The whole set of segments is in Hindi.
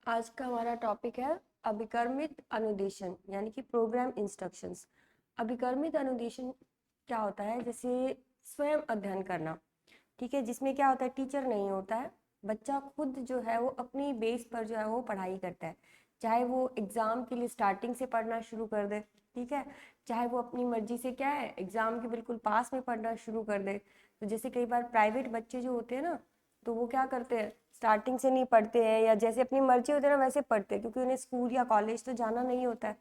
आज का हमारा टॉपिक है अभिकर्मित अनुदेशन यानी कि प्रोग्राम इंस्ट्रक्शंस। अभिकर्मित अनुदेशन क्या होता है? जैसे स्वयं अध्ययन करना, ठीक है, जिसमें क्या होता है, टीचर नहीं होता है, बच्चा खुद जो है वो अपनी बेस पर जो है वो पढ़ाई करता है। चाहे वो एग्ज़ाम के लिए स्टार्टिंग से पढ़ना शुरू कर दे, ठीक है, चाहे वो अपनी मर्जी से क्या है एग्ज़ाम के बिल्कुल पास में पढ़ना शुरू कर दे। तो जैसे कई बार प्राइवेट बच्चे जो होते हैं ना, तो वो क्या करते हैं, स्टार्टिंग से नहीं पढ़ते हैं या जैसे अपनी मर्जी होती है ना वैसे पढ़ते हैं, क्योंकि उन्हें स्कूल या कॉलेज तो जाना नहीं होता है।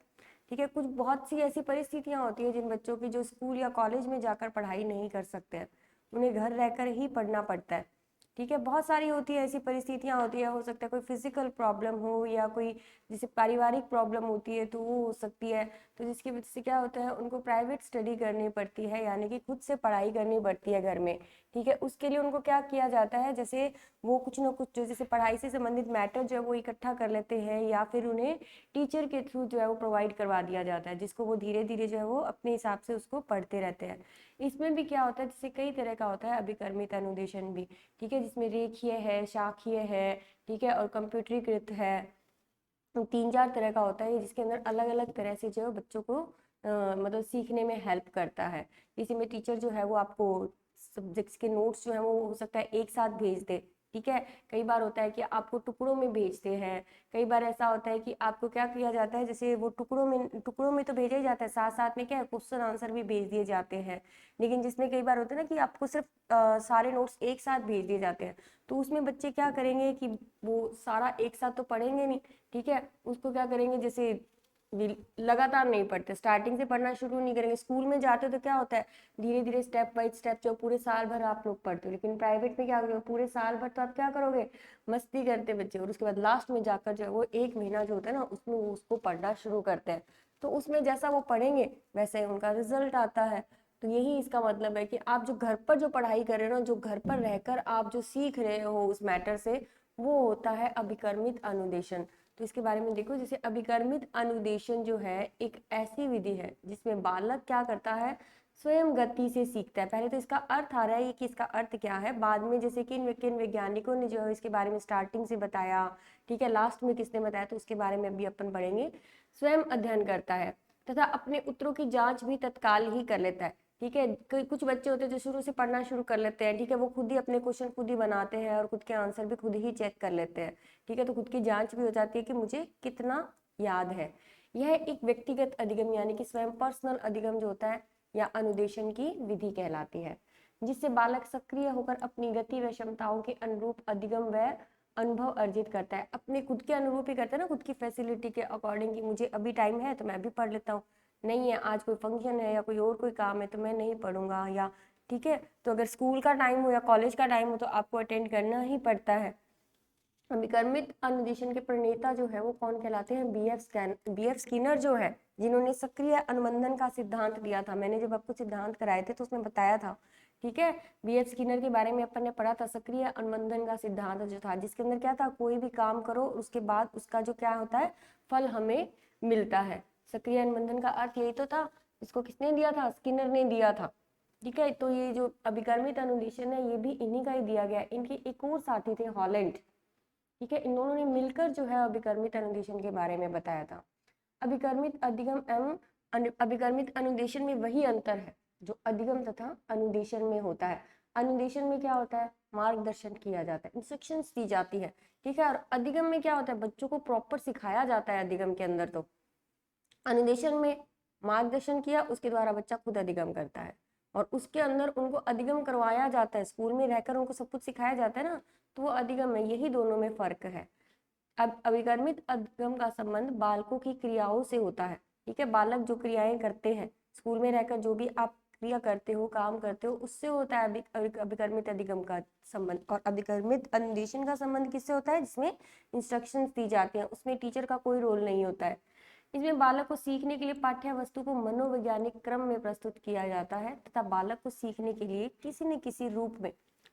ठीक है, कुछ बहुत सी ऐसी परिस्थितियां होती हैं जिन बच्चों की जो स्कूल या कॉलेज में जाकर पढ़ाई नहीं कर सकते हैं, उन्हें घर रहकर ही पढ़ना पड़ता है। ठीक है, बहुत सारी होती है ऐसी परिस्थितियां होती है, हो सकता है कोई फिजिकल प्रॉब्लम हो या कोई जैसे पारिवारिक प्रॉब्लम होती है तो वो हो सकती है। तो जिसकी वजह से क्या होता है, उनको प्राइवेट स्टडी करनी पड़ती है, यानी कि खुद से पढ़ाई करनी पड़ती है घर में। ठीक है, उसके लिए उनको क्या किया जाता है, जैसे वो कुछ ना कुछ जो जैसे पढ़ाई से संबंधित मैटर जो है वो इकट्ठा कर लेते हैं या फिर उन्हें टीचर के थ्रू जो है वो प्रोवाइड करवा दिया जाता है, जिसको वो धीरे धीरे जो है वो अपने हिसाब से उसको पढ़ते रहते हैं। इसमें भी क्या होता है, जैसे कई तरह का होता है अभिकर्मित अनुदेशन भी, ठीक है, जिसमें रेखीय है, शाखीय है, ठीक है, और कंप्यूटरीकृत है। तो 3-4 तरह का होता है जिसके अंदर अलग अलग तरह से जो है बच्चों को मतलब सीखने में हेल्प करता है। इसी में टीचर जो है वो आपको सब्जेक्ट्स के नोट्स जो है वो हो सकता है एक साथ भेज दे, ठीक है। कई बार होता है कि आपको टुकड़ों में भेजते हैं, कई बार ऐसा होता है कि आपको क्या किया जाता है, जैसे वो टुकड़ों में तो भेजा ही जाता है, साथ साथ में क्या है क्वेश्चन आंसर भी भेज दिए जाते हैं। लेकिन जिसमें कई बार होता है ना कि आपको सिर्फ सारे नोट्स एक साथ भेज दिए जाते हैं, तो उसमें बच्चे क्या करेंगे कि वो सारा एक साथ तो पढ़ेंगे नहीं, ठीक है, उसको क्या करेंगे, जैसे लगातार नहीं पढ़ते, स्टार्टिंग से पढ़ना शुरू नहीं करेंगे। स्कूल में जाते तो क्या होता है, धीरे धीरे स्टेप बाय स्टेप जो पूरे साल भर आप लोग पढ़ते हो, लेकिन प्राइवेट में क्या करोगे, पूरे साल भर तो आप क्या करोगे, मस्ती करते बच्चे, और उसके बाद लास्ट में जाकर जो है वो 1 महीना जो होता है ना उसमें वो उसको पढ़ना शुरू करते हैं। तो उसमें जैसा वो पढ़ेंगे वैसे ही उनका रिजल्ट आता है। तो यही इसका मतलब है कि आप जो घर पर जो पढ़ाई कर रहे हो ना, जो घर पर रहकर आप जो सीख रहे हो उस मैटर से, वो होता है अभिकर्मित अनुदेशन। तो इसके बारे में देखो, जैसे अभिकर्मित अनुदेशन जो है एक ऐसी विधि है जिसमें बालक क्या करता है, स्वयं गति से सीखता है। पहले तो इसका अर्थ आ रहा है कि इसका अर्थ क्या है, बाद में जैसे कि किन वैज्ञानिकों ने जो है इसके बारे में स्टार्टिंग से बताया, ठीक है, लास्ट में किसने बताया, तो उसके बारे में भी अपन पढ़ेंगे। स्वयं अध्ययन करता है तथा अपने उत्तरों की जांच भी तत्काल ही कर लेता है। ठीक है, कुछ बच्चे होते हैं जो शुरू से पढ़ना शुरू कर लेते हैं, ठीक है, वो खुद ही अपने क्वेश्चन खुद ही बनाते हैं और खुद के आंसर भी खुद ही चेक कर लेते हैं। ठीक है, तो खुद की जांच भी हो जाती है कि मुझे कितना याद है। यह एक व्यक्तिगत अधिगम यानी कि स्वयं पर्सनल अधिगम जो होता है या अनुदेशन की विधि कहलाती है, जिससे बालक सक्रिय होकर अपनी गति व क्षमताओं के अनुरूप अधिगम व अनुभव अर्जित करता है। अपने खुद के अनुरूप ही करता है ना, खुद की फैसिलिटी के अकॉर्डिंग कि मुझे अभी टाइम है तो मैं अभी पढ़ लेता हूँ, नहीं है आज कोई फंक्शन है या कोई और कोई काम है तो मैं नहीं पढ़ूंगा, या ठीक है, तो अगर स्कूल का टाइम हो या कॉलेज का टाइम हो तो आपको अटेंड करना ही पड़ता है। अभिकर्मित अनुदेशन के प्रणेता जो है वो कौन कहलाते हैं, बी एफ स्किनर जो है, जिन्होंने सक्रिय अनुबंधन का सिद्धांत दिया था। मैंने जब आपको सिद्धांत कराए थे तो उसमें बताया था, ठीक है, बी एफ स्किनर के बारे में अपन ने पढ़ा था। सक्रिय अनुबंधन का सिद्धांत जो था, जिसके अंदर क्या था, कोई भी काम करो उसके बाद उसका जो क्या होता है, फल हमें मिलता है। सक्रिय अनुबंधन का अर्थ यही तो था, इसको किसने दिया था, स्किनर ने दिया था। ठीक है, तो ये जो अभिकर्मित अनुदेशन है ये भी इन्हीं का ही दिया गया है। इनके एक और साथी थे हॉलैंड, ठीक है, इन दोनों ने मिलकर जो है अभिकर्मित अनुदेशन के बारे में बताया था। अभिकर्मित अधिगम एवं अभिकर्मित अनुदेशन में वही अंतर है जो अधिगम तथा अनुदेशन में होता है। अनुदेशन में क्या होता है, मार्गदर्शन किया जाता है, इंस्ट्रक्शंस दी जाती है, ठीक है, और अधिगम में क्या होता है, बच्चों को प्रॉपर सिखाया जाता है अधिगम के अंदर। तो अनुदेशन में मार्गदर्शन किया, उसके द्वारा बच्चा खुद अधिगम करता है, और उसके अंदर उनको अधिगम करवाया जाता है, स्कूल में रहकर उनको सब कुछ सिखाया जाता है ना, तो वो अधिगम है। यही दोनों में फर्क है। अब अभिकर्मित अधिगम का संबंध बालकों की क्रियाओं से होता है, ठीक है, बालक जो क्रियाएं करते हैं स्कूल में रहकर, जो भी आप क्रिया करते हो, काम करते हो, उससे होता है अभिकर्मित अधिगम का संबंध। और अभिकर्मित अनुदेशन का संबंध किससे होता है, जिसमें इंस्ट्रक्शंस दी जाती हैं, उसमें टीचर का कोई रोल नहीं होता है। इसमें बालक को सीखने के लिए पाठ्य वस्तु को मनोवैज्ञानिक क्रम में प्रस्तुत किया जाता है तथा बालक को सीखने के लिए किसी न किसी रूप में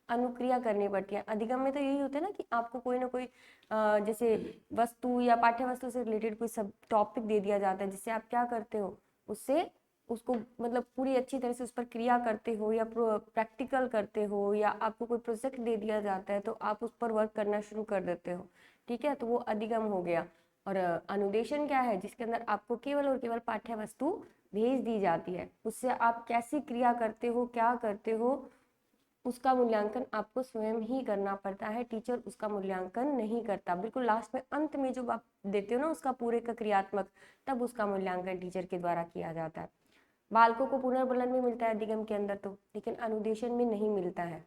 अनुक्रिया करनी पड़ती है। अधिगम में तो यही होता है ना कि आपको कोई ना कोई जैसे वस्तु या पाठ्य वस्तु से रिलेटेड कोई सब टॉपिक दे दिया जाता है, जिससे आप क्या करते हो, उससे उसको मतलब पूरी अच्छी तरह से उस पर क्रिया करते हो या प्रैक्टिकल करते हो, या आपको कोई प्रोजेक्ट दे दिया जाता है तो आप उस पर वर्क करना शुरू कर देते हो। ठीक है, तो वो अधिगम हो गया। और अनुदेशन क्या है, जिसके अंदर आपको केवल और केवल पाठ्य वस्तु भेज दी जाती है, उससे आप कैसी क्रिया करते हो, क्या करते हो, उसका मूल्यांकन आपको स्वयं ही करना पड़ता है, टीचर उसका मूल्यांकन नहीं करता। बिल्कुल लास्ट में अंत में जो आप देते हो ना उसका पूरे का क्रियात्मक, तब उसका मूल्यांकन टीचर के द्वारा किया जाता है। बालकों को पुनर्बलन भी मिलता है अधिगम के अंदर तो, लेकिन अनुदेशन में नहीं मिलता है।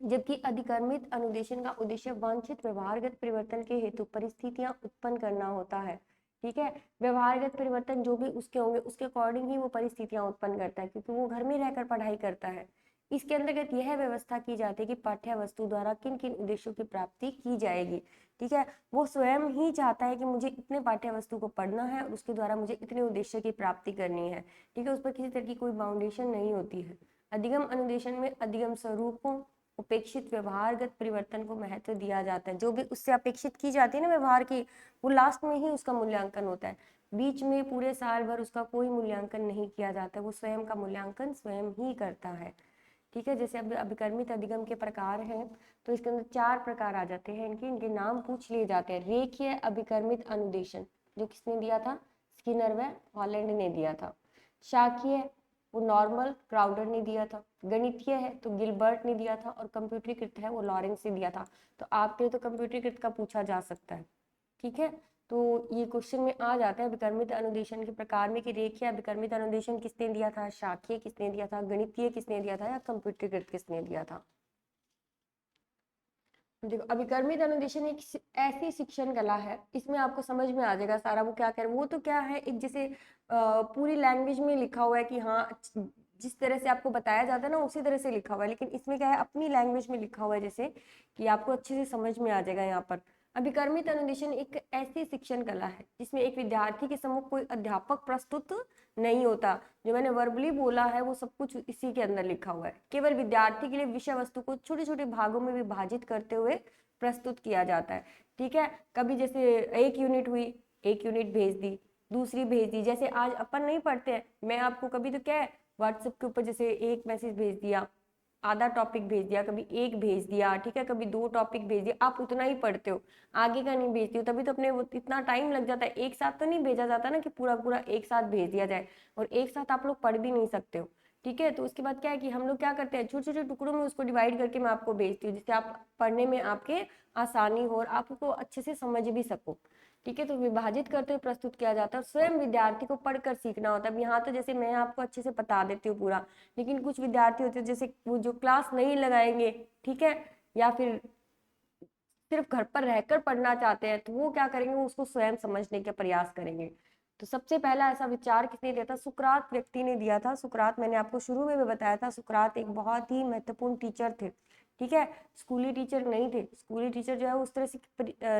जबकि अधिकर्मित अनुदेशन का उद्देश्य वांछित व्यवहारगत परिवर्तन के हेतु परिस्थितियां उत्पन्न करना होता है। ठीक है, व्यवहारगत परिवर्तन जो भी उसके होंगे उसके अकॉर्डिंग ही वो परिस्थितियां उत्पन्न करता है, क्योंकि वो घर में रहकर पढ़ाई करता है। इसके अंतर्गत यह व्यवस्था की जाती है कि पाठ्य वस्तु द्वारा किन किन उद्देश्यों की प्राप्ति की जाएगी। ठीक है, वो स्वयं ही चाहता है कि मुझे इतने पाठ्य वस्तु को पढ़ना है और उसके द्वारा मुझे इतने उद्देश्य की प्राप्ति करनी है। ठीक है, उस पर किसी तरह की कोई बाउंडेशन नहीं होती है। अधिगम अनुदेशन में अधिगम स्वरूपों, उपेक्षित व्यवहारगत परिवर्तन को महत्व दिया जाता है। जो भी उससे अपेक्षित की जाती है ना व्यवहार की, वो लास्ट में ही उसका मूल्यांकन होता है। बीच में पूरे साल भर उसका कोई मूल्यांकन नहीं किया जाता, वो स्वयं का मूल्यांकन स्वयं ही करता है। ठीक है, जैसे अब अभिकर्मित अधिगम के प्रकार हैं, तो इसके अंदर 4 प्रकार आ जाते हैं, इनके नाम पूछ लिए जाते हैं। रेखीय अभिकर्मित अनुदेशन, जो किसने दिया था, स्किनर व हॉलैंड ने दिया था। शाखीय, वो नॉर्मल क्राउडर ने दिया था। गणितीय है तो गिलबर्ट ने दिया था, और कंप्यूटरीकृत है वो लॉरेंस ने दिया था। तो आपके तो कंप्यूटरीकृत का पूछा जा सकता है। ठीक है, तो ये क्वेश्चन में आ जाता है विकर्मित अनुदेशन के प्रकार में कि रेखीय अभिकर्मित अनुदेशन किसने दिया था, शाखीय किसने दिया था, गणितीय किसने दिया था, या कंप्यूटरीकृत किसने दिया था। देखो, अभिकर्मित अनुदेशन एक ऐसी शिक्षण कला है, इसमें आपको समझ में आ जाएगा सारा वो क्या कह रहे हैं। वो तो क्या है, एक जैसे पूरी लैंग्वेज में लिखा हुआ है कि हाँ जिस तरह से आपको बताया जाता है ना उसी तरह से लिखा हुआ है, लेकिन इसमें क्या है अपनी लैंग्वेज में लिखा हुआ है, जैसे कि आपको अच्छे से समझ में आ जाएगा यहाँ पर। अभिकर्मित अनुदेशन एक ऐसी शिक्षण कला है जिसमें एक विद्यार्थी के सम्मुख कोई अध्यापक प्रस्तुत नहीं होता। जो मैंने वर्बली बोला है वो सब कुछ इसी के अंदर लिखा हुआ है। केवल विद्यार्थी के लिए विषय वस्तु को छोटे छोटे भागों में विभाजित करते हुए प्रस्तुत किया जाता है। ठीक है, कभी जैसे एक यूनिट हुई, एक यूनिट भेज दी, दूसरी भेज दी। जैसे आज अपन नहीं पढ़ते हैं, मैं आपको कभी तो क्या है व्हाट्सएप के ऊपर जैसे एक मैसेज भेज दिया, आधा टॉपिक भेज दिया, कभी एक भेज दिया, ठीक है, कभी 2 टॉपिक भेज दिया, आप उतना ही पढ़ते हो, आगे का नहीं भेजती हो। तभी तो अपने वो इतना टाइम लग जाता है। एक साथ तो नहीं भेजा जाता ना कि पूरा पूरा एक साथ भेज दिया जाए, और एक साथ आप लोग पढ़ भी नहीं सकते हो। ठीक है, तो उसके बाद क्या है कि हम लोग क्या करते हैं, छोटे छोटे टुकड़ों में उसको डिवाइड करके मैं आपको भेजती हूँ, जिससे आप पढ़ने में आपके आसानी हो और आप उसको अच्छे से समझ भी सको। ठीक है, तो विभाजित करते हुए प्रस्तुत किया जाता है, स्वयं विद्यार्थी को पढ़कर सीखना होता है। अब यहाँ तो जैसे मैं आपको अच्छे से बता देती हूँ पूरा, लेकिन कुछ विद्यार्थी होते हैं जैसे वो जो क्लास नहीं लगाएंगे, ठीक है, या फिर सिर्फ घर पर रहकर पढ़ना चाहते हैं, तो वो क्या करेंगे, वो उसको स्वयं समझने का प्रयास करेंगे। तो सबसे पहला ऐसा विचार किसने दिया था, सुकरात व्यक्ति ने दिया था। सुकरात, मैंने आपको शुरू में भी बताया था, सुकरात एक बहुत ही महत्वपूर्ण टीचर थे। ठीक है, स्कूली टीचर नहीं थे। स्कूली टीचर जो है उस तरह से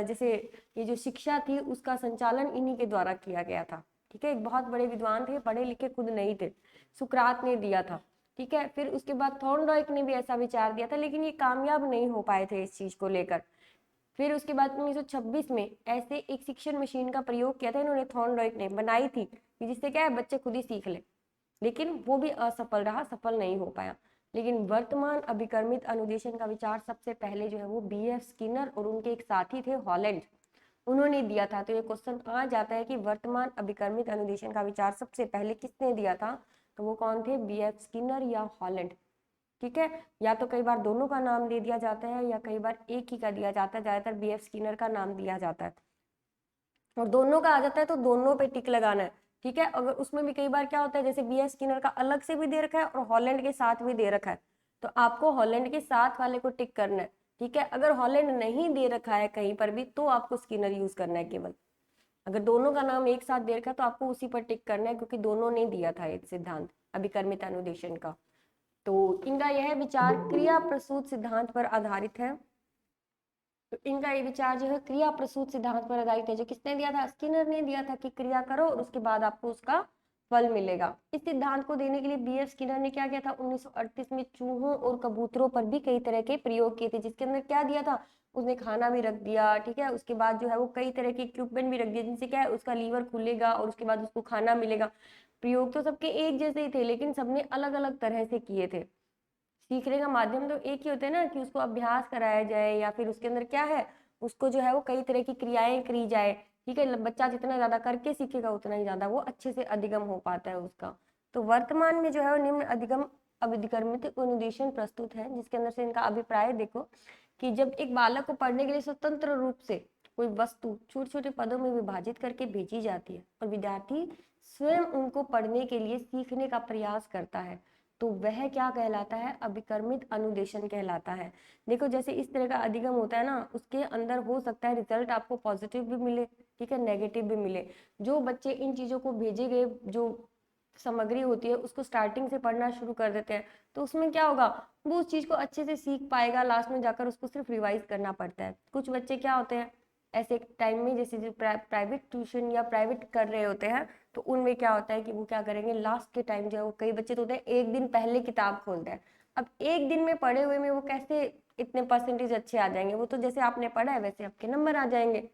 जैसे ये जो शिक्षा थी उसका संचालन इन्हीं के द्वारा किया गया था। ठीक है, एक बहुत बड़े विद्वान थे, पढ़े लिखे खुद नहीं थे, सुकरात ने दिया था। ठीक है, फिर उसके बाद थॉर्नडाइक ने भी ऐसा विचार दिया था, लेकिन ये कामयाब नहीं हो पाए थे इस चीज को लेकर। फिर उसके बाद 1926 में ऐसे एक शिक्षण मशीन का प्रयोग किया था इन्होंने, थॉर्नडाइक ने बनाई थी कि जिससे क्या है बच्चे खुद ही सीख ले, लेकिन वो भी असफल रहा, सफल नहीं हो पाया। लेकिन वर्तमान अभिकर्मित अनुदेशन का विचार सबसे पहले जो है वो BF स्किनर और उनके एक साथी थे हॉलैंड, उन्होंने दिया था। तो ये क्वेश्चन आ जाता है कि वर्तमान अभिकर्मित अनुदेशन का विचार सबसे पहले किसने दिया था, तो वो कौन थे, BF स्किनर या हॉलैंड। ठीक है, या तो कई बार दोनों का नाम दे दिया जाता है या कई बार एक ही का दिया जाता है, ज्यादातर BF स्किनर का नाम दिया जाता है। और दोनों का आ जाता है तो दोनों पे टिक लगाना है। ठीक है, अगर उसमें भी कई बार क्या होता है जैसे BF स्किनर का अलग से भी दे रखा है और हॉलैंड के साथ भी दे रखा है, तो आपको हॉलैंड के साथ वाले को टिक करना है। ठीक है, अगर हॉलैंड नहीं दे रखा है कहीं पर भी तो आपको स्किनर यूज करना है केवल। अगर दोनों का नाम एक साथ दे रखा है तो आपको उसी पर टिक करना है, क्योंकि दोनों ने दिया था ये सिद्धांत अभिकर्मित अनुदेशन का। तो इनका यह विचार क्रिया प्रसूत सिद्धांत पर आधारित है। तो इनका ये विचार जो है क्रिया प्रसूत सिद्धांत पर आधारित है। जो किसने दिया था, स्किनर ने दिया था कि क्रिया करो और उसके बाद आपको उसका फल मिलेगा। इस सिद्धांत को देने के लिए BF स्किनर ने क्या किया था, 1938 में चूहों और कबूतरों पर भी कई तरह के प्रयोग किए थे, जिसके अंदर क्या दिया था, उसने खाना भी रख दिया। ठीक है, उसके बाद जो है वो कई तरह के इक्विपमेंट भी रख दिया, जिनसे क्या है उसका लीवर खुलेगा और उसके बाद उसको खाना मिलेगा। प्रयोग तो सबके एक जैसे ही थे, लेकिन सबने अलग अलग तरह से किए थे। सीखने का माध्यम तो एक ही होता है ना, कि उसको अभ्यास कराया जाए या फिर उसके अंदर क्या है उसको जो है वो कई तरह की क्रियाएं करी जाए, ठीक है। बच्चा जितना ज्यादा करके सीखेगा उतना ही ज्यादा वो अच्छे से अधिगम हो पाता है उसका। तो वर्तमान में जो है वो निम्न अधिगम अभिकर्मित अनुदेशन प्रस्तुत है, जिसके अंदर से इनका अभिप्राय देखो कि जब एक बालक को पढ़ने के लिए स्वतंत्र रूप से कोई वस्तु छोटे छोटे पदों में विभाजित करके भेजी जाती है और विद्यार्थी स्वयं उनको पढ़ने के लिए सीखने का प्रयास करता है, तो वह क्या कहलाता है, अभिकर्मित अनुदेशन कहलाता है। देखो जैसे इस तरह का अधिगम होता है ना, उसके अंदर हो सकता है रिजल्ट आपको पॉजिटिव भी मिले, ठीक है, नेगेटिव भी मिले। जो बच्चे इन चीजों को भेजे गए जो सामग्री होती है उसको स्टार्टिंग से पढ़ना शुरू कर देते हैं, तो उसमें क्या होगा, वो उस चीज को अच्छे से सीख पाएगा, लास्ट में जाकर उसको सिर्फ रिवाइज करना पड़ता है। कुछ बच्चे क्या होते हैं ऐसे टाइम में, जैसे जो प्राइवेट ट्यूशन या प्राइवेट कर रहे होते हैं, तो उनमें क्या होता है कि वो क्या करेंगे, लास्ट के टाइम जो है वो कई बच्चे तो होते हैं एक दिन पहले किताब खोलते हैं। अब एक दिन में पढ़े हुए में वो कैसे इतने परसेंटेज अच्छे आ जाएंगे, वो तो जैसे आपने पढ़ा है वैसे आपके नंबर आ जाएंगे,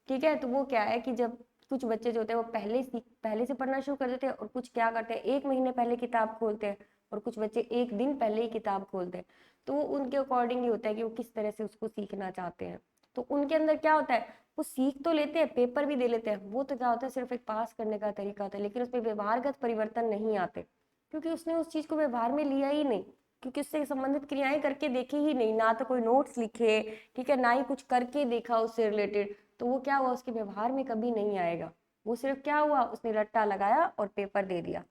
ठीक है। तो वो क्या है कि जब कुछ बच्चे जो होते हैं वो पहले से पढ़ना शुरू कर देते हैं, और कुछ क्या करते हैं एक महीने पहले किताब खोलते हैं, और कुछ बच्चे एक दिन पहले ही किताब खोलते हैं। तो वो उनके अकॉर्डिंग ही होता है कि वो किस तरह से उसको सीखना चाहते हैं। तो उनके अंदर क्या होता है, वो सीख तो लेते हैं, पेपर भी दे लेते हैं, वो तो क्या होता है सिर्फ एक पास करने का तरीका होता है, लेकिन उसमें व्यवहारगत परिवर्तन नहीं आते, क्योंकि उसने उस चीज को व्यवहार में लिया ही नहीं, क्योंकि उससे संबंधित क्रियाएं करके देखी ही नहीं, ना तो कोई नोट्स लिखे, ठीक है, ना ही कुछ करके देखा उससे रिलेटेड, तो वो क्या हुआ, उसके व्यवहार में कभी नहीं आएगा। वो सिर्फ क्या हुआ, उसने रट्टा लगाया और पेपर दे दिया।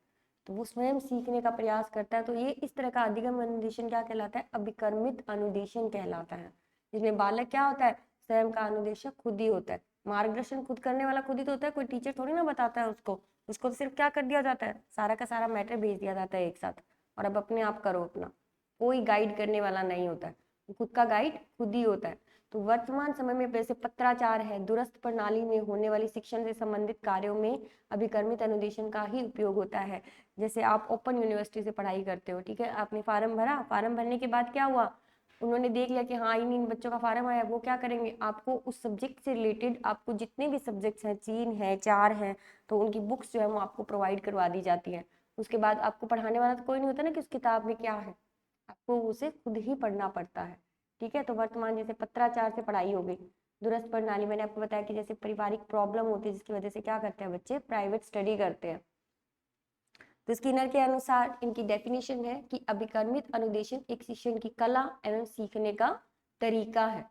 तो वो स्वयं सीखने का प्रयास करता है। तो ये इस तरह का अधिगम अनुदेशन क्या कहलाता है, अभिकर्मित अनुदेशन कहलाता है, जिसमें बालक क्या होता है, स्वयं का अनुदेशक खुद ही होता है, मार्गदर्शन खुद करने वाला खुद ही तो होता है, कोई टीचर थोड़ी ना बताता है उसको। उसको तो सिर्फ क्या कर दिया जाता है, सारा का सारा मैटर भेज दिया जाता है एक साथ, और अब अपने आप करो अपना, कोई गाइड करने वाला नहीं होता है, खुद का गाइड खुद ही होता है। तो वर्तमान समय में वैसे पत्राचार है, दूरस्थ प्रणाली में होने वाली शिक्षण से संबंधित कार्यों में अभिकर्मित अनुदेशन का ही उपयोग होता है। जैसे आप ओपन यूनिवर्सिटी से पढ़ाई करते हो, ठीक है, आपने फार्म भरा, फार्म भरने के बाद क्या हुआ, उन्होंने देख लिया कि हाँ इन बच्चों का फार्म आया, वो क्या करेंगे, आपको उस सब्जेक्ट से रिलेटेड आपको जितने भी सब्जेक्ट्स हैं, 3 है 4 हैं, तो उनकी बुक्स जो है वो आपको प्रोवाइड करवा दी जाती हैं। उसके बाद आपको पढ़ाने वाला तो कोई नहीं होता ना कि उस किताब में क्या है, आपको उसे खुद ही पढ़ना पड़ता है, ठीक है। तो वर्तमान जैसे पत्राचार से पढ़ाई हो गई, दूरस्थ प्रणाली मैंने आपको बताया कि जैसे पारिवारिक प्रॉब्लम होती है जिसकी वजह से क्या करते हैं बच्चे प्राइवेट स्टडी करते हैं। तो स्किनर के अनुसार इनकी डेफिनेशन है कि अभिकर्मित अनुदेशन एक शिक्षण की कला एवं सीखने का तरीका है,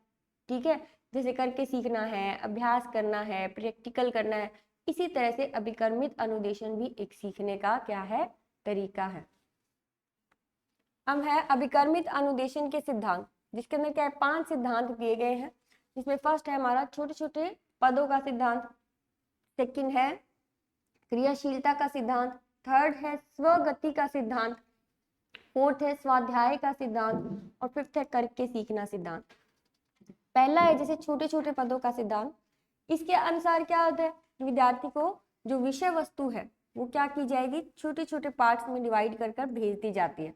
ठीक है। जैसे करके सीखना है, अभ्यास करना है, प्रैक्टिकल करना है, इसी तरह से अभिकर्मित अनुदेशन भी एक सीखने का क्या है, तरीका है। अब है अभिकर्मित अनुदेशन के सिद्धांत, जिसके अंदर क्या है 5 सिद्धांत दिए गए हैं, जिसमें फर्स्ट है हमारा छोटे छोटे पदों का सिद्धांत, सेकंड है क्रियाशीलता का सिद्धांत, थर्ड है स्वगति का सिद्धांत, फोर्थ है स्वाध्याय का सिद्धांत, और फिफ्थ है करके सीखना सिद्धांत। पहला है जैसे छोटे छोटे पदों का सिद्धांत, इसके अनुसार क्या होता है, विद्यार्थी को जो विषय वस्तु है वो क्या की जाएगी, छोटे छोटे पार्ट्स में डिवाइड कर भेज दी जाती है,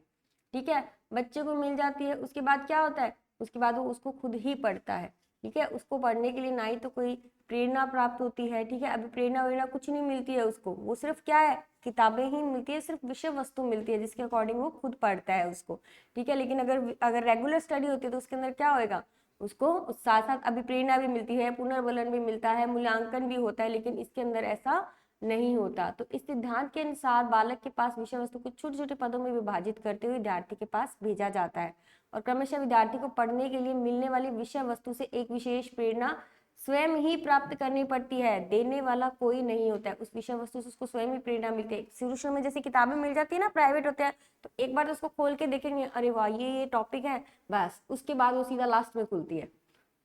ठीक है, बच्चे को मिल जाती है। उसके बाद क्या होता है, उसके बाद वो उसको खुद ही पढ़ता है, ठीक है। उसको पढ़ने के लिए ना ही तो कोई प्रेरणा प्राप्त होती है, ठीक है, अभी प्रेरणा वेरणा कुछ नहीं मिलती है उसको, वो सिर्फ क्या है किताबें ही मिलती है, सिर्फ विषय वस्तु मिलती है जिसके अकॉर्डिंग वो खुद पढ़ता है उसको, ठीक है। लेकिन अगर अगर रेगुलर स्टडी होती है तो उसके अंदर क्या होएगा, उसको साथ साथ अभी प्रेरणा भी मिलती है, पुनर्बलन भी मिलता है, मूल्यांकन भी होता है, लेकिन इसके अंदर ऐसा नहीं होता। तो इस सिद्धांत के अनुसार बालक के पास विषय वस्तु को छोटे छोटे पदों में विभाजित करते हुए विद्यार्थी के पास भेजा जाता है, और क्रमशः विद्यार्थी को पढ़ने के लिए मिलने वाली विषय वस्तु से एक विशेष प्रेरणा स्वयं ही प्राप्त करनी पड़ती है, देने वाला कोई नहीं होता है, उस विषय वस्तु से उसको स्वयं ही प्रेरणा मिलती है। शुरू शुरू में जैसे किताबें मिल जाती है ना, प्राइवेट होते हैं, तो एक बार तो उसको खोल के देखेंगे, अरे वाह ये टॉपिक है, बस उसके बाद वो सीधा लास्ट में खुलती है।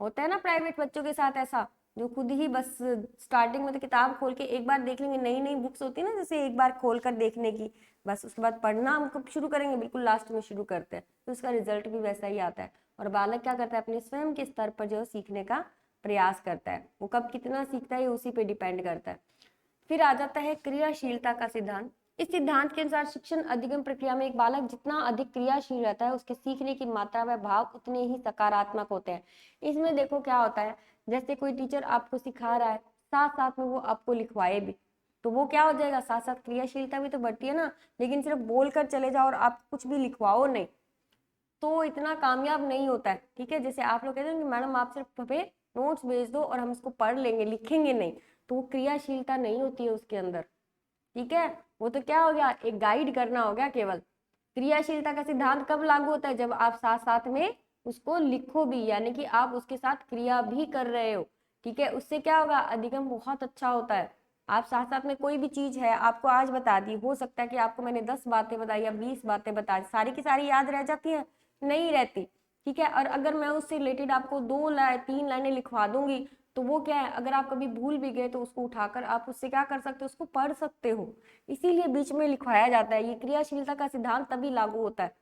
होता है ना प्राइवेट बच्चों के साथ ऐसा, जो खुद ही बस स्टार्टिंग में तो किताब खोल के एक बार देख लेंगे, नई नई बुक्स होती है ना जैसे एक बार खोल कर देखने की, बस उसके बाद पढ़ना हम कब शुरू करेंगे, बिल्कुल लास्ट में शुरू करते हैं, तो उसका रिजल्ट भी वैसा ही आता है। और बालक क्या करता है, अपने स्वयं के स्तर पर जो सीखने का प्रयास करता है, वो कब कितना सीखता है उसी पे डिपेंड करता है। फिर आ जाता है क्रियाशीलता का सिद्धांत। इस सिद्धांत के अनुसार शिक्षण अधिगम प्रक्रिया में एक बालक जितना अधिक क्रियाशील रहता है, उसके सीखने की मात्रा व भाव उतने ही सकारात्मक होते हैं। इसमें देखो क्या होता है, जैसे कोई टीचर आपको सिखा रहा है, साथ साथ में वो आपको लिखवाए भी, तो वो क्या हो जाएगा, साथ साथ क्रियाशीलता भी तो बढ़ती है ना। लेकिन सिर्फ बोल कर चले जाओ और आप कुछ भी लिखवाओ नहीं, तो इतना कामयाब नहीं होता है, ठीक है। जैसे आप लोग कहते हैं कि मैडम आप सिर्फ हमें नोट्स भेज दो और हम इसको पढ़ लेंगे, लिखेंगे नहीं, तो वो क्रियाशीलता नहीं होती है उसके अंदर। ठीक है, वो तो क्या हो गया, एक गाइड करना हो गया केवल। क्रियाशीलता का सिद्धांत कब लागू होता है, जब आप साथ साथ में उसको लिखो भी, यानी कि आप उसके साथ क्रिया भी कर रहे हो। ठीक है, उससे क्या होगा, अधिगम बहुत अच्छा होता है। आप साथ साथ में कोई भी चीज है आपको आज बता दी, हो सकता है कि आपको मैंने 10 बातें बताई या 20 बातें बता दी, सारी की सारी याद रह जाती है, नहीं रहती। ठीक है, और अगर मैं उससे रिलेटेड आपको 2 3 लाइनें लिखवा दूंगी, तो वो क्या है, अगर आप कभी भूल भी गए तो उसको उठाकर आप उससे क्या कर सकते हो, उसको पढ़ सकते हो। इसीलिए बीच में लिखवाया जाता है, ये क्रियाशीलता का सिद्धांत तभी लागू होता है।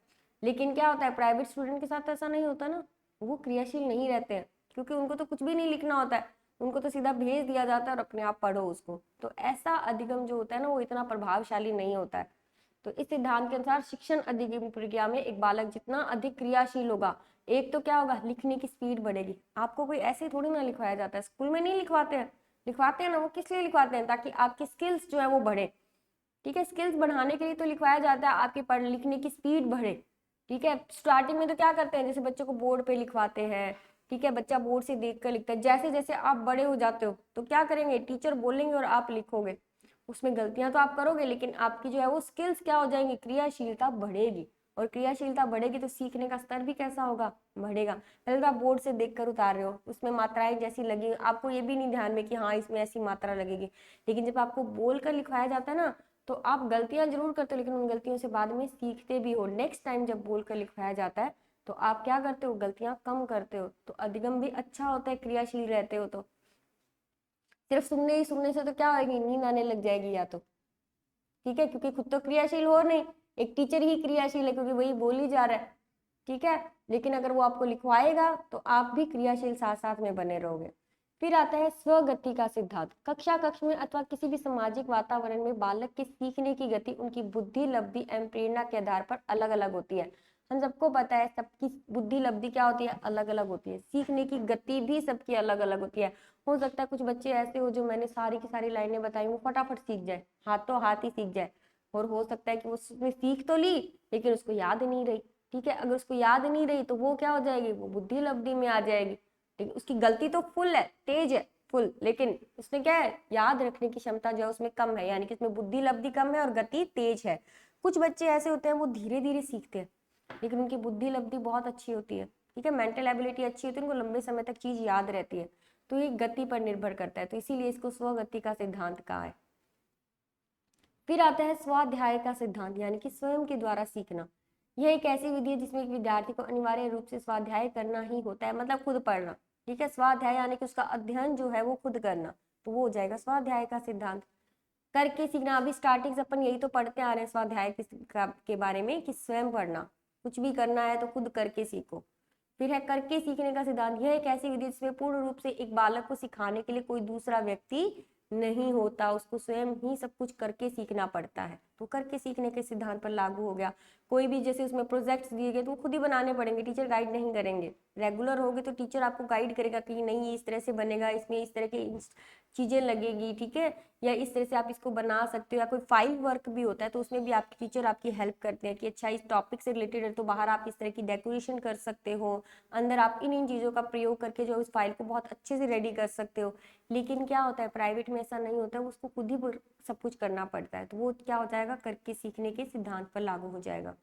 लेकिन क्या होता है, प्राइवेट स्टूडेंट के साथ ऐसा नहीं होता ना, वो क्रियाशील नहीं रहते हैं, क्योंकि उनको तो कुछ भी नहीं लिखना होता है, उनको तो सीधा भेज दिया जाता है और अपने आप पढ़ो उसको। तो ऐसा अधिगम जो होता है ना, वो इतना प्रभावशाली नहीं होता है। तो इस सिद्धांत के अनुसार शिक्षण अधिगम प्रक्रिया में एक बालक जितना अधिक क्रियाशील होगा, एक तो क्या होगा, लिखने की स्पीड बढ़ेगी। आपको कोई ऐसे थोड़ी ना लिखवाया जाता है, स्कूल में नहीं लिखवाते हैं, लिखवाते हैं ना, वो किस लिए लिखवाते हैं, ताकि आपकी स्किल्स जो है वो बढ़े। ठीक है, स्किल्स बढ़ाने के लिए तो लिखवाया जाता है, आपकी पढ़ लिखने की स्पीड बढ़े। ठीक है, स्टार्टिंग में तो क्या करते हैं, जैसे बच्चों को बोर्ड पे लिखवाते हैं। ठीक है, बच्चा बोर्ड से देख कर लिखता है, जैसे जैसे आप बड़े हो जाते हो तो क्या करेंगे, टीचर बोलेंगे और आप लिखोगे, उसमें गलतियां तो आप करोगे, लेकिन आपकी जो है वो स्किल्स क्या हो जाएंगी, क्रियाशीलता बढ़ेगी। और क्रियाशीलता बढ़ेगी तो सीखने का स्तर भी कैसा होगा, बढ़ेगा। पहले तो आप बोर्ड से देख कर उतार रहे हो, उसमें मात्राएं जैसी लगी, आपको ये भी नहीं ध्यान में कि हाँ इसमें ऐसी मात्रा लगेगी, लेकिन जब आपको बोल कर लिखवाया जाता है ना, तो आप गलतियां जरूर करते हो, लेकिन उन गलतियों से बाद में सीखते भी हो। नेक्स्ट टाइम जब बोल कर लिखवाया जाता है तो आप क्या करते हो, गलतियां कम करते हो, तो अधिगम भी अच्छा होता है, क्रियाशील रहते हो तो। सिर्फ सुनने ही सुनने से तो क्या होगी, नींद आने लग जाएगी या तो। ठीक है, क्योंकि खुद तो क्रियाशील हो नहीं, एक टीचर ही क्रियाशील है क्योंकि वही बोल ही जा रहा है। ठीक है, लेकिन अगर वो आपको लिखवाएगा तो आप भी क्रियाशील साथ साथ में बने रहोगे। फिर आता है स्वगति का सिद्धांत। कक्षा कक्ष में अथवा किसी भी सामाजिक वातावरण में बालक के सीखने की गति उनकी बुद्धि लब्धि एवं प्रेरणा के आधार पर अलग अलग होती है। हम सबको पता है सबकी बुद्धि लब्धि क्या होती है, अलग अलग होती है, सीखने की गति भी सबकी अलग अलग होती है। हो सकता है कुछ बच्चे ऐसे हो जो मैंने सारी की सारी लाइनें बताई वो फटाफट सीख जाए, हाथों हाथ ही सीख जाए, और हो सकता है कि वो उसने सीख तो ली लेकिन उसको याद नहीं रही। ठीक है, अगर उसको याद नहीं रही तो वो क्या हो जाएगी, वो बुद्धि लब्धि में आ जाएगी। लेकिन उसकी गलती तो फुल है, तेज है फुल, लेकिन उसने क्या है, याद रखने की क्षमता जो है उसमें कम है, यानी कि उसमें बुद्धि लब्धि कम है और गति तेज है। कुछ बच्चे ऐसे होते हैं वो धीरे धीरे सीखते हैं, लेकिन उनकी बुद्धि लब्धि बहुत अच्छी होती है। ठीक है, मेंटल एबिलिटी अच्छी होती है, उनको लंबे समय तक चीज याद रहती है। तो ये गति पर निर्भर करता है, तो इसीलिए इसको स्वगति का सिद्धांत कहा है। फिर आता है स्वाध्याय का सिद्धांत, यानी कि स्वयं के द्वारा सीखना। यह एक ऐसी विधि है जिसमें एक विद्यार्थी को अनिवार्य रूप से स्वाध्याय करना ही होता है, मतलब खुद पढ़ना। ठीक है, स्वाध्याय यानी कि उसका अध्ययन जो है वो खुद करना, तो वो हो जाएगा स्वाध्याय का सिद्धांत। करके सीखना, अभी स्टार्टिंग से अपन यही तो पढ़ते आ रहे हैं स्वाध्याय के बारे में, कि स्वयं पढ़ना, कुछ भी करना है तो खुद करके सीखो। फिर है करके सीखने का सिद्धांत। यह एक ऐसी विधि जिसमें पूर्ण रूप से एक बालक को सिखाने के लिए कोई दूसरा व्यक्ति नहीं होता, उसको स्वयं ही सब कुछ करके सीखना पड़ता है, तो करके सीखने के सिद्धांत पर लागू हो गया। कोई भी जैसे उसमें प्रोजेक्ट्स दिए गए तो वो खुद ही बनाने पड़ेंगे, टीचर गाइड नहीं करेंगे। रेगुलर होगे तो टीचर आपको गाइड करेगा कि नहीं ये इस तरह से बनेगा, इसमें इस तरह की चीजें लगेगी। ठीक है, या इस तरह से आप इसको बना सकते हो, या कोई फाइल वर्क भी होता है तो उसमें भी आपकी टीचर आपकी हेल्प करते हैं कि अच्छा इस टॉपिक से रिलेटेड है तो बाहर आप इस तरह की डेकोरेशन कर सकते हो, अंदर आप इन इन चीज़ों का प्रयोग करके जो उस फाइल को बहुत अच्छे से रेडी कर सकते हो। लेकिन क्या होता है, प्राइवेट में ऐसा नहीं होता है, उसको खुद ही सब कुछ करना पड़ता है, तो वो क्या हो जाएगा, करके सीखने के सिद्धांत पर लागू हो जाएगा।